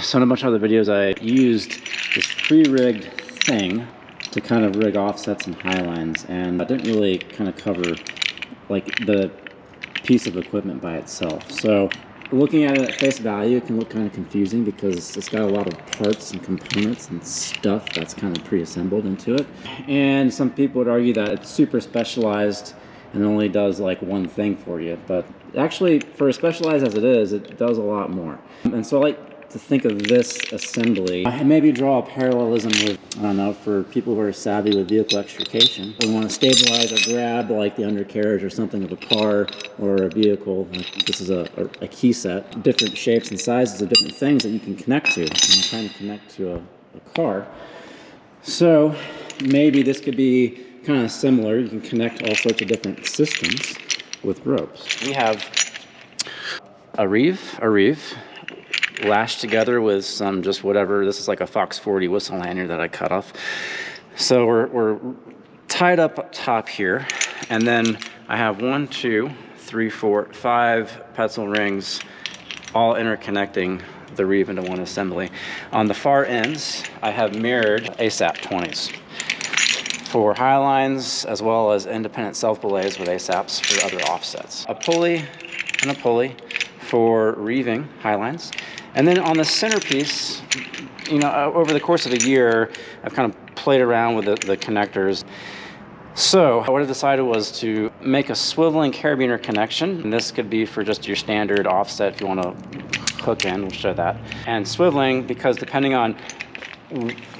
So in a bunch of other videos, I used this pre-rigged thing to kind of rig offsets and highlines, and I didn't really kind of cover like the piece of equipment by itself. So looking at it at face value, it can look kind of confusing because it's got a lot of parts and components and stuff that's kind of pre-assembled into it. And some people would argue that it's super specialized and only does like one thing for you. But actually, for as specialized as it is, it does a lot more. And so I like to think of this assembly and maybe draw a parallelism with, I don't know, for people who are savvy with vehicle extrication. We want to stabilize or grab like the undercarriage or something of a car or a vehicle. This is a key set, different shapes and sizes of different things that you can connect to. And I'm trying to connect to a car. So maybe this could be kind of similar. You can connect all sorts of different systems with ropes. We have a reeve lashed together with some just whatever. This is like a Fox 40 whistle lanyard that I cut off. So we're tied up top here, and then I have 1, 2, 3, 4, 5 pencil rings all interconnecting the reeve into one assembly. On the far ends, I have mirrored ASAP 20s for highlines, as well as independent self-belays with ASAPs for other offsets. A pulley and a pulley for reeving highlines. And then on the centerpiece, you know, over the course of a year, I've kind of played around with the connectors. So what I decided was to make a swiveling carabiner connection. And this could be for just your standard offset if you want to hook in, we'll show that. And swiveling, because depending on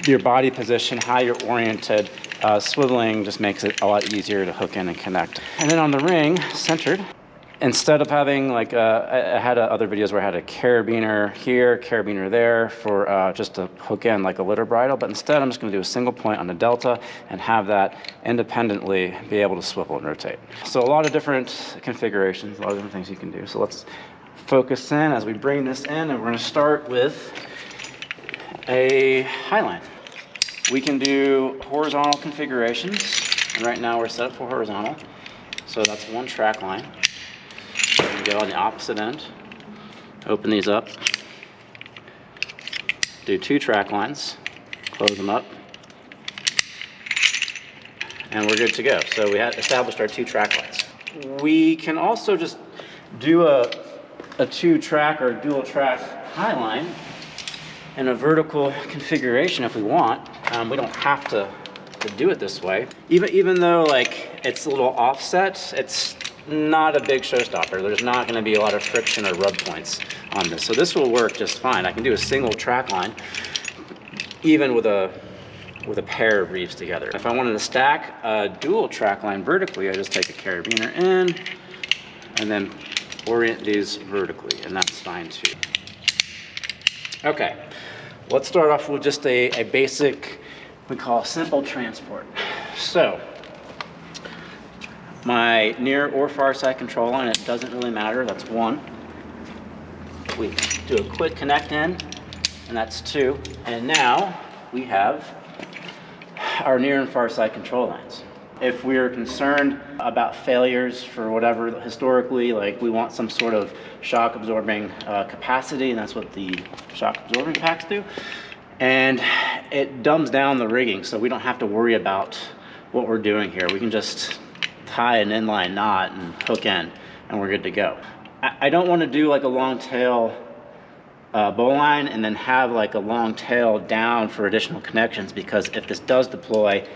your body position, how you're oriented, swiveling just makes it a lot easier to hook in and connect. And then on the ring, centered, instead of having like, I had other videos where I had a carabiner here, carabiner there for just to hook in like a litter bridle, but instead I'm just gonna do a single point on the delta and have that independently be able to swivel and rotate. So a lot of different configurations, a lot of different things you can do. So let's focus in as we bring this in, and we're gonna start with a highline. We can do horizontal configurations, and right now we're set up for horizontal. So that's one track line. We go on the opposite end, open these up, do 2 track lines, close them up, and we're good to go. So we have established our 2 track lines. We can also just do a 2-track or dual track highline in a vertical configuration if we want. We don't have to do it this way. Even though like it's a little offset, it's not a big showstopper. There's not going to be a lot of friction or rub points on this. So this will work just fine. I can do a single track line even with a pair of reeves together. If I wanted to stack a dual track line vertically, I just take a carabiner in and then orient these vertically, and that's fine too. Okay, let's start off with just a basic, we call simple transport. So my near or far side control line, it doesn't really matter, that's 1. We do a quick connect in, and that's 2. And now we have our near and far side control lines. If we're concerned about failures for whatever, historically, like we want some sort of shock absorbing capacity, and that's what the shock absorbing packs do. And it dumbs down the rigging, so we don't have to worry about what we're doing here. We can just tie an inline knot and hook in, and we're good to go. I don't want to do like a long tail bowline and then have like a long tail down for additional connections, because if this does deploy,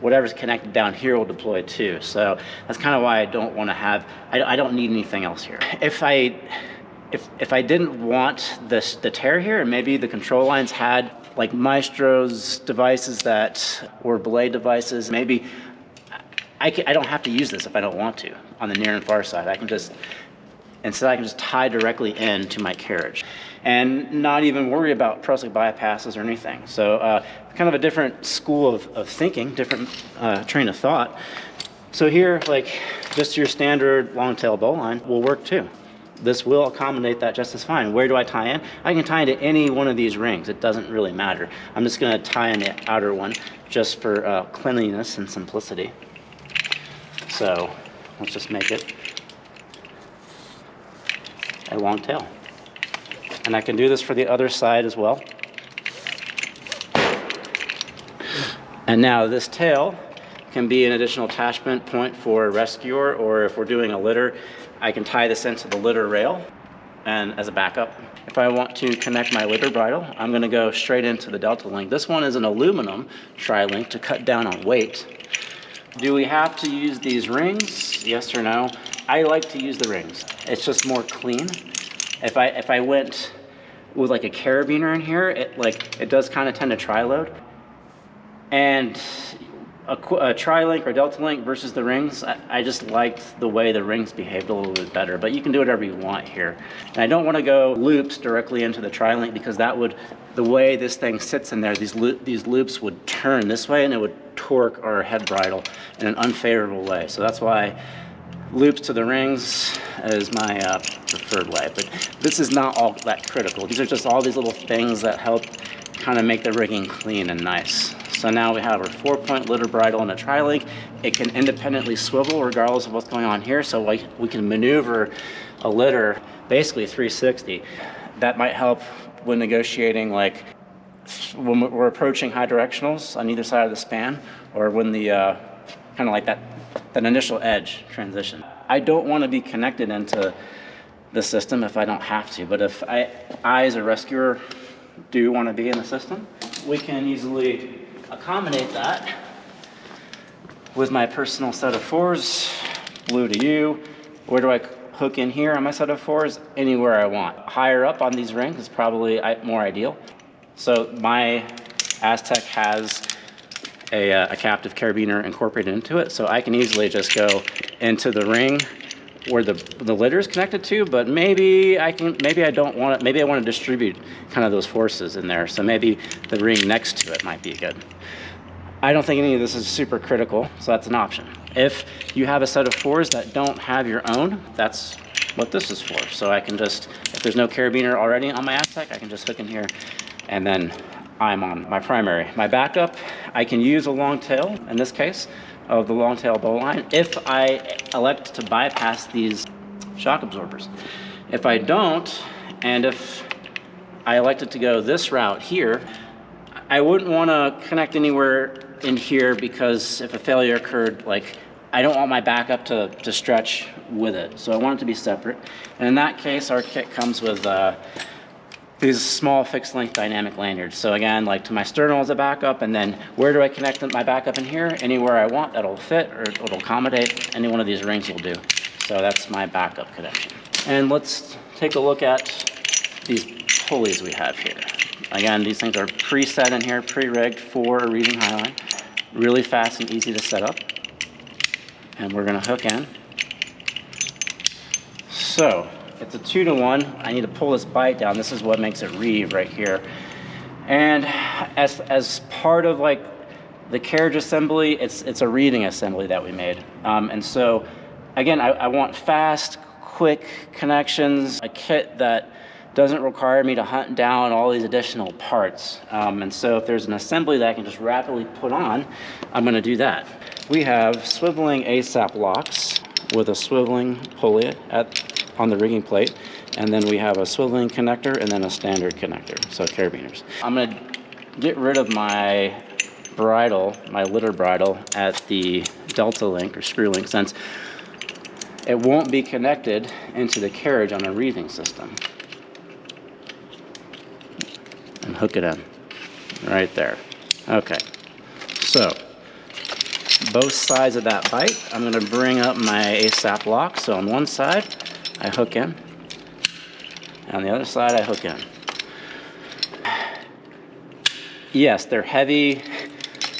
whatever's connected down here will deploy too. So that's kind of why I don't want to have, I don't need anything else here. If I didn't want the tear here, and maybe the control lines had like Maestro's devices that were belay devices, maybe I don't have to use this if I don't want to on the near and far side. Instead I can just tie directly into my carriage and not even worry about proselyte bypasses or anything. So kind of a different school of thinking, different train of thought. So here, like just your standard long tail bowline will work too. This will accommodate that just as fine. Where do I tie in? I can tie into any one of these rings. It doesn't really matter. I'm just going to tie in the outer one just for cleanliness and simplicity. So let's just make it a long tail. And I can do this for the other side as well. And now this tail can be an additional attachment point for a rescuer, or if we're doing a litter, I can tie this into the litter rail and as a backup. If I want to connect my litter bridle, I'm gonna go straight into the Delta Link. This one is an aluminum tri-link to cut down on weight. Do we have to use these rings? Yes or no? I like to use the rings. It's just more clean. If I went with like a carabiner in here, it does kind of tend to tri-load. And a tri-link or delta link versus the rings, I just liked the way the rings behaved a little bit better, but you can do whatever you want here. And I don't want to go loops directly into the tri-link, because that would, the way this thing sits in there, these loops would turn this way and it would torque our head bridle in an unfavorable way. So that's why loops to the rings is my preferred way. But this is not all that critical. These are just all these little things that help kind of make the rigging clean and nice. So now we have our 4-point litter bridle and a tri-link. It can independently swivel regardless of what's going on here, so we can maneuver a litter basically 360. That might help when negotiating, like when we're approaching high directionals on either side of the span, or when the kind of like that initial edge transition. I don't want to be connected into the system if I don't have to, but if I as a rescuer do want to be in the system, we can easily accommodate that with my personal set of 4s, blue to you. Where do I hook in here on my set of 4s? Anywhere I want. Higher up on these rings is probably more ideal. So my Aztec has a captive carabiner incorporated into it, so I can easily just go into the ring where the litter is connected to, but maybe I don't want it, maybe I want to distribute kind of those forces in there, so maybe the ring next to it might be good. I don't think any of this is super critical, so that's an option. If you have a set of 4s that don't have your own, that's what this is for. So I can just, if there's no carabiner already on my Aztec, I can just hook in here, and then I'm on my primary. My backup, I can use a long tail, in this case, of the long tail bowline, if I elect to bypass these shock absorbers. If I don't, and if I elected to go this route here, I wouldn't want to connect anywhere in here, because if a failure occurred, like, I don't want my backup to stretch with it. So I want it to be separate. And in that case, our kit comes with these small fixed length dynamic lanyards. So again, like to my sternal as a backup, and then where do I connect my backup in here? Anywhere I want that'll fit, or it'll accommodate. Any one of these rings will do. So that's my backup connection. And let's take a look at these pulleys we have here. Again, these things are preset in here, pre-rigged for a Reeving Highline. Really fast and easy to set up. And we're gonna hook in. So, it's a 2-to-1. I need to pull this bite down. This is what makes it reeve right here. And as part of like the carriage assembly, it's a reeving assembly that we made. And so, again, I want fast, quick connections, a kit that doesn't require me to hunt down all these additional parts. And so if there's an assembly that I can just rapidly put on, I'm gonna do that. We have swiveling ASAP locks with a swiveling pulley on the rigging plate, and then we have a swiveling connector and then a standard connector, so carabiners. I'm gonna get rid of my bridle, my litter bridle, at the Delta Link or screw link, since it won't be connected into the carriage on a reeving system. And hook it in right there. Okay, so both sides of that bite, I'm going to bring up my ASAP lock. So on one side I hook in, and on the other side I hook in. Yes, they're heavy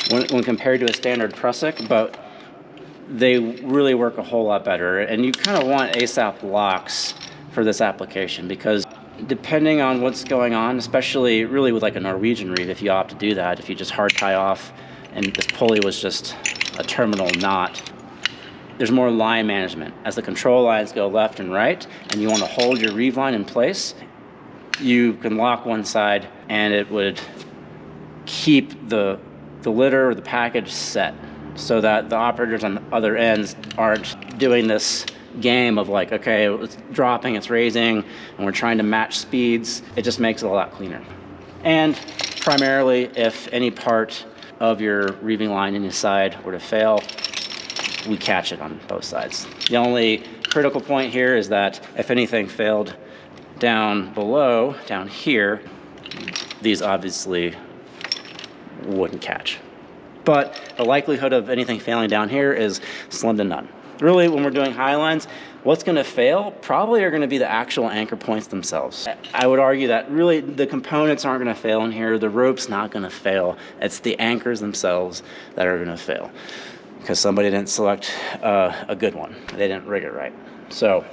when compared to a standard prusik, but they really work a whole lot better. And you kind of want ASAP locks for this application, because depending on what's going on, especially really with like a Norwegian reeve, if you opt to do that, if you just hard tie off and this pulley was just a terminal knot, there's more line management. As the control lines go left and right, and you want to hold your reeve line in place, you can lock one side and it would keep the litter or the package set, so that the operators on the other ends aren't doing this game of like, okay, it's dropping, it's raising, and we're trying to match speeds, it just makes it a lot cleaner. And primarily, if any part of your reeving line in your side were to fail, we catch it on both sides. The only critical point here is that if anything failed down below, down here, these obviously wouldn't catch. But the likelihood of anything failing down here is slim to none. Really, when we're doing Highlines, what's going to fail probably are going to be the actual anchor points themselves. I would argue that really the components aren't going to fail in here. The rope's not going to fail. It's the anchors themselves that are going to fail because somebody didn't select a good one. They didn't rig it right. So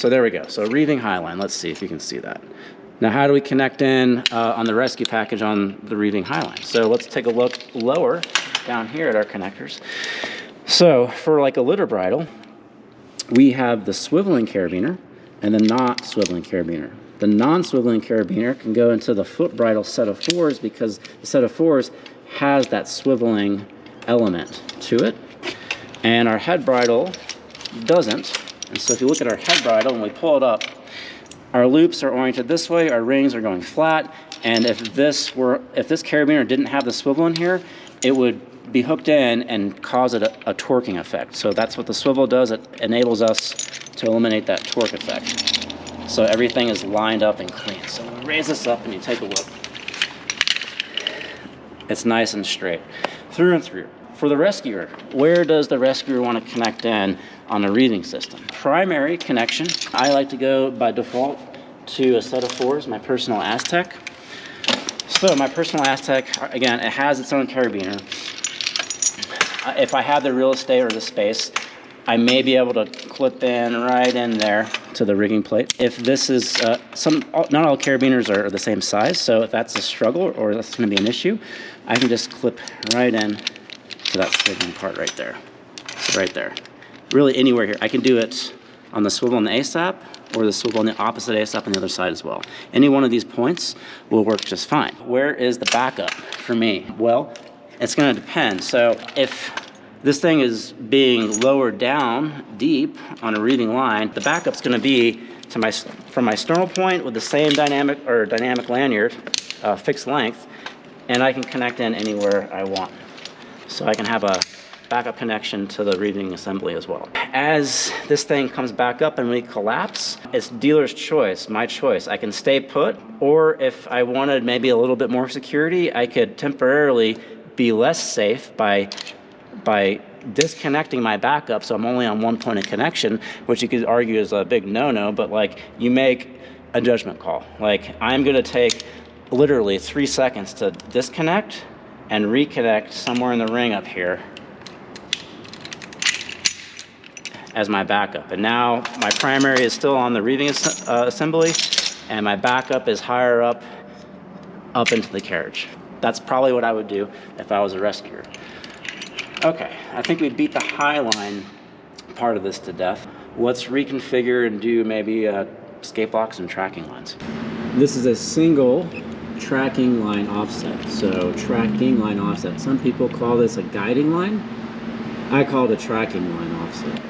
there we go. So Reeving Highline. Let's see if you can see that. Now, how do we connect in on the rescue package on the Reeving Highline? So let's take a look lower down here at our connectors. So for like a litter bridle, we have the swiveling carabiner and the not swiveling carabiner. The non-swiveling carabiner can go into the foot bridle set of fours because the set of fours has that swiveling element to it. And our head bridle doesn't. And so if you look at our head bridle and we pull it up, our loops are oriented this way, our rings are going flat, and if this carabiner didn't have the swivel in here, it would be hooked in and cause it a torquing effect. So that's what the swivel does. It enables us to eliminate that torque effect. So everything is lined up and clean. So when we raise this up and you take a look, it's nice and straight through and through. For the rescuer, where does the rescuer want to connect in on the reeving system? Primary connection, I like to go by default to a set of fours, my personal Aztec. So my personal Aztec, again, it has its own carabiner. If I have the real estate or the space, I may be able to clip in right in there to the rigging plate. If this is, not all carabiners are the same size, so if that's a struggle or that's going to be an issue, I can just clip right in to that swiveling part right there. So right there. Really anywhere here. I can do it on the swivel on the ASAP or the swivel on the opposite ASAP on the other side as well. Any one of these points will work just fine. Where is the backup for me? Well, it's going to depend. So if this thing is being lowered down deep on a reeving line, the backup's going to be to from my sternal point with the same dynamic lanyard, fixed length, and I can connect in anywhere I want. So I can have a backup connection to the reeving assembly as well. As this thing comes back up and we collapse, it's dealer's choice, my choice. I can stay put, or if I wanted maybe a little bit more security, I could temporarily be less safe by disconnecting my backup so I'm only on one point of connection, which you could argue is a big no-no, but like you make a judgment call. Like I'm gonna take literally 3 seconds to disconnect and reconnect somewhere in the ring up here as my backup. And now my primary is still on the reeving assembly, and my backup is higher up into the carriage. That's probably what I would do if I was a rescuer. Okay, I think we beat the Highline part of this to death. Let's reconfigure and do maybe escape locks and tracking lines. This is a single tracking line offset. So tracking line offset. Some people call this a guiding line. I call it a tracking line offset.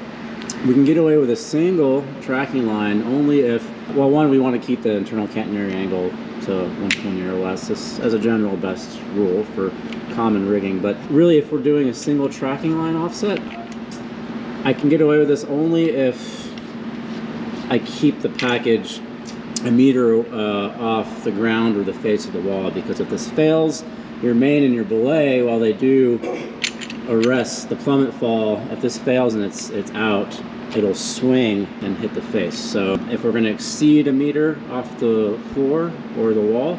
We can get away with a single tracking line only if, well, one, we want to keep the internal catenary angle to 120 or less. This as a general best rule for common rigging. But really, if we're doing a single tracking line offset, I can get away with this only if I keep the package a meter off the ground or the face of the wall, because if this fails, your main and your belay, while they do arrest the plummet fall, if this fails and it's out, it'll swing and hit the face. So if we're going to exceed a meter off the floor or the wall,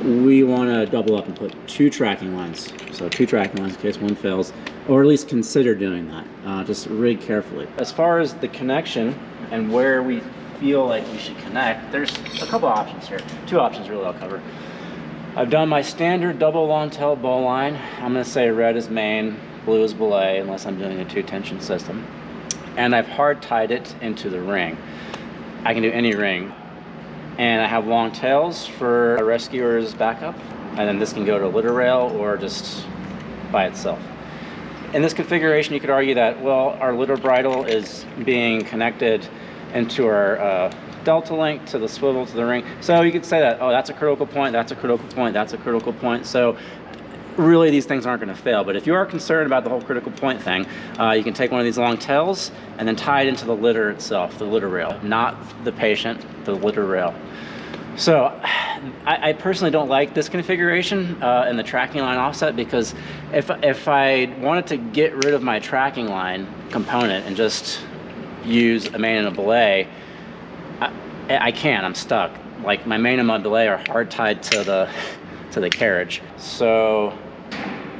we want to double up and put 2 tracking lines. So 2 tracking lines in case one fails, or at least consider doing that. Just rig carefully. As far as the connection and where we feel like we should connect, there's a couple options here. 2 options really I'll cover. I've done my standard double long-tail bow line. I'm going to say red is main, blue is belay, unless I'm doing a 2-tension system. And I've hard tied it into the ring. I can do any ring. And I have long tails for a rescuer's backup. And then this can go to a litter rail or just by itself. In this configuration, you could argue that, well, our litter bridle is being connected into our delta link to the swivel to the ring. So you could say that, oh, that's a critical point, that's a critical point, that's a critical point. So really these things aren't going to fail. But if you are concerned about the whole critical point thing, you can take one of these long tails and then tie it into the litter itself, the litter rail, not the patient, the litter rail. So I personally don't like this configuration in the tracking line offset, because if I wanted to get rid of my tracking line component and just use a main and a belay, I can't. I'm stuck. Like, my main and my belay are hard tied to the carriage. So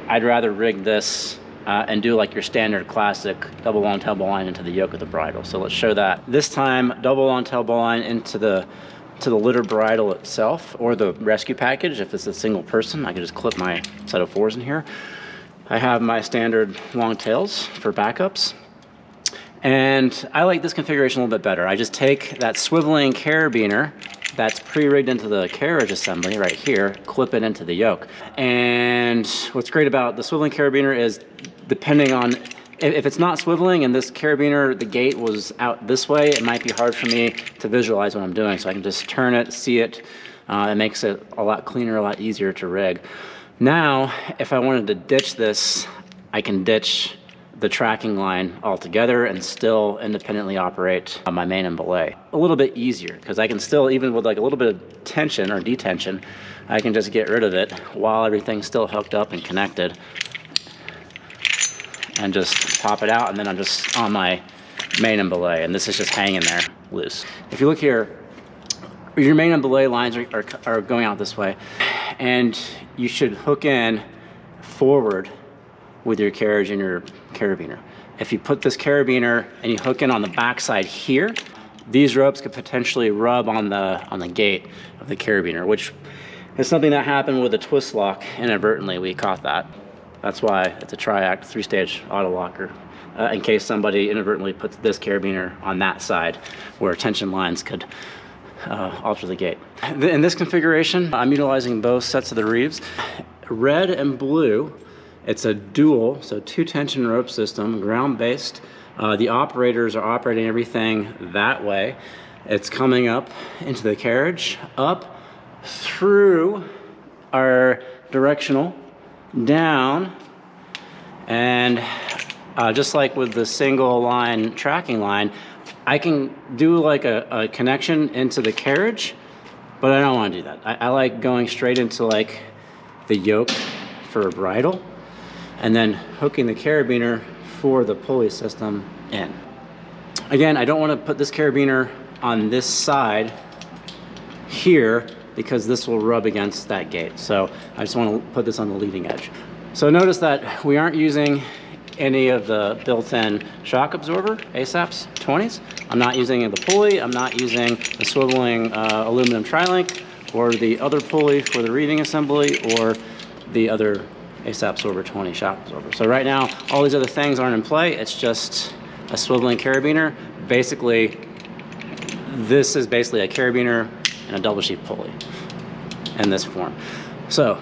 I'd rather rig this and do like your standard classic double long tail bowline into the yoke of the bridle. So let's show that. This time, double long tail bowline into the litter bridle itself, or the rescue package. If it's a single person, I can just clip my set of 4s in here. I have my standard long tails for backups. And I like this configuration a little bit better. I just take that swiveling carabiner that's pre-rigged into the carriage assembly right here, clip it into the yoke. And what's great about the swiveling carabiner is, depending on, if it's not swiveling and this carabiner, the gate was out this way, it might be hard for me to visualize what I'm doing. So I can just turn it, see it. It makes it a lot cleaner, a lot easier to rig. Now, if I wanted to ditch this, I can ditch the tracking line altogether and still independently operate my main and belay. A little bit easier, because I can still, even with like a little bit of tension or detension, I can just get rid of it while everything's still hooked up and connected, and just pop it out, and then I'm just on my main and belay, and this is just hanging there loose. If you look here, your main and belay lines are going out this way, and you should hook in forward with your carriage and your carabiner. If you put this carabiner and you hook in on the backside here, these ropes could potentially rub on the gate of the carabiner, which is something that happened with a twist lock inadvertently. We caught that. That's why it's a tri-act 3-stage auto locker, in case somebody inadvertently puts this carabiner on that side where tension lines could alter the gate. In this configuration, I'm utilizing both sets of the Reeves. Red and blue, it's a dual, so 2-tension rope system, ground-based. The operators are operating everything that way. It's coming up into the carriage, up through our directional, down, and just like with the single line tracking line, I can do like a connection into the carriage, but I don't want to do that. I like going straight into like the yoke for a bridle, and then hooking the carabiner for the pulley system in. Again, I don't want to put this carabiner on this side here, because this will rub against that gate. So I just want to put this on the leading edge. So notice that we aren't using any of the built-in shock absorber, ASAP's 20s. I'm not using the pulley. I'm not using the swiveling aluminum tri-link, or the other pulley for the Reeving assembly, or the other ASAP absorber 20 shock absorber. So right now, all these other things aren't in play. It's just a swiveling carabiner. Basically, this is basically a carabiner and a double sheath pulley in this form. So,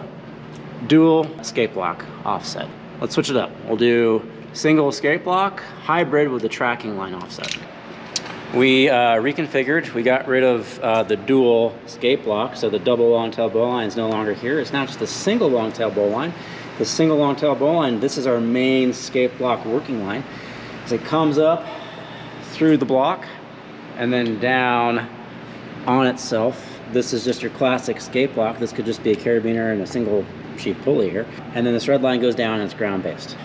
dual escape lock offset. Let's switch it up. We'll do single escape lock, hybrid with the tracking line offset. We reconfigured. We got rid of the dual escape lock, so the double long tail bowline is no longer here. It's now just a single long tail bowline. The single long tail bowline, this is our main escape block working line. As it comes up through the block and then down on itself. This is just your classic escape block. This could just be a carabiner and a single sheath pulley here. And then this red line goes down and it's ground based.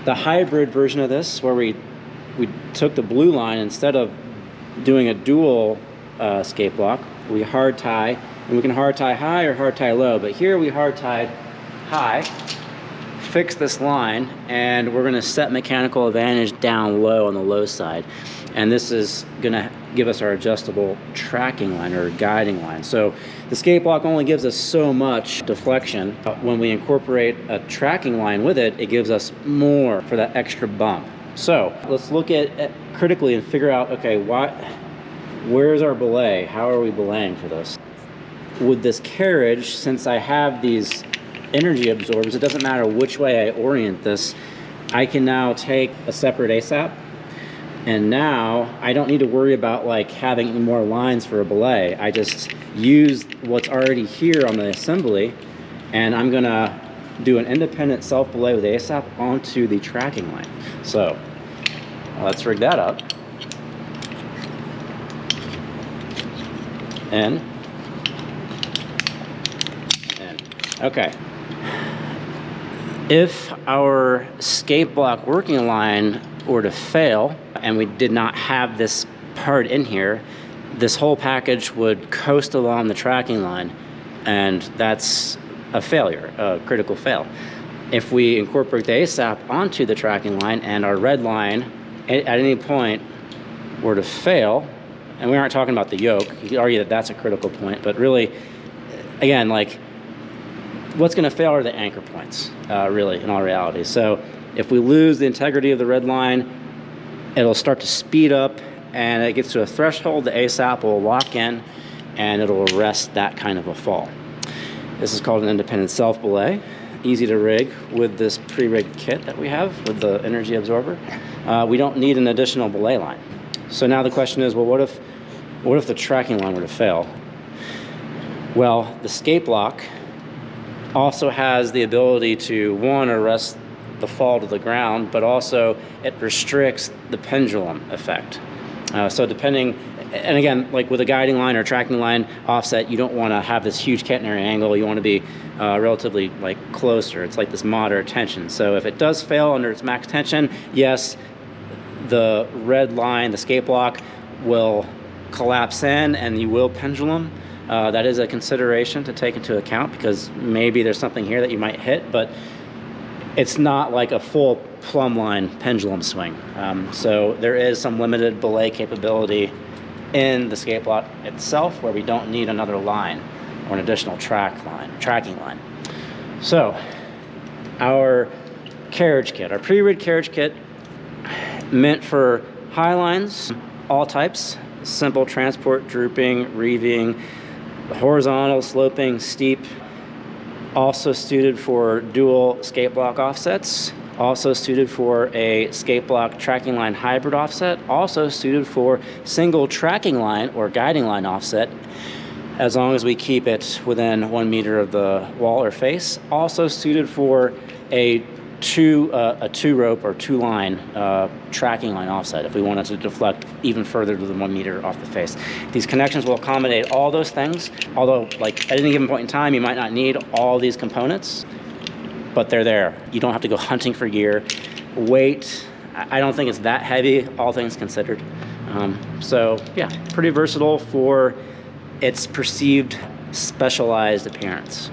The hybrid version of this, where we took the blue line, instead of doing a dual escape block, we hard tie, and we can hard tie high or hard tie low, but here we hard tied high, fix this line, and we're gonna set mechanical advantage down low on the low side. And this is gonna give us our adjustable tracking line or guiding line. So the escape block only gives us so much deflection. When we incorporate a tracking line with it, it gives us more for that extra bump. So let's look at critically and figure out, okay, where's our belay? How are we belaying for this? With this carriage, since I have these energy absorbers, it doesn't matter which way I orient this, I can now take a separate ASAP, and now I don't need to worry about like having any more lines for a belay. I just use what's already here on the assembly, and I'm gonna do an independent self belay with ASAP onto the tracking line. So let's rig that up. In. Okay. If our skate block working line were to fail and we did not have this part in here, this whole package would coast along the tracking line, and that's a failure, a critical fail. If we incorporate the ASAP onto the tracking line and our red line at any point were to fail, and we aren't talking about the yoke, you could argue that that's a critical point, but really, again, like, what's going to fail are the anchor points, really, in all reality. So if we lose the integrity of the red line, it'll start to speed up, and it gets to a threshold, the ASAP will lock in, and it'll arrest that kind of a fall. This is called an independent self-belay. Easy to rig with this pre-rigged kit that we have with the energy absorber. We don't need an additional belay line. So now the question is, well, what if the tracking line were to fail? Well, the skate block also has the ability to, one, arrest the fall to the ground, but also it restricts the pendulum effect. So depending, and again, like with a guiding line or tracking line offset, you don't want to have this huge catenary angle. You want to be relatively like closer. It's like this moderate tension. So if it does fail under its max tension, yes, the red line, the skate block, will collapse in and you will pendulum. That is a consideration to take into account, because maybe there's something here that you might hit, but it's not like a full plumb line pendulum swing. So there is some limited belay capability in the skate block itself where we don't need another line or an additional tracking line. So our carriage kit, our pre-rig carriage kit, meant for Highlines, all types, simple transport, drooping, reeving, horizontal, sloping, steep, also suited for dual skate block offsets, also suited for a skate block tracking line hybrid offset, also suited for single tracking line or guiding line offset, as long as we keep it within 1 meter of the wall or face, also suited for a two rope or two line tracking line offset if we wanted to deflect even further than 1 meter off the face. These connections will accommodate all those things, although like at any given point in time you might not need all these components, but they're there. You don't have to go hunting for gear. Weight, I don't think it's that heavy, all things considered. So yeah, pretty versatile for its perceived specialized appearance.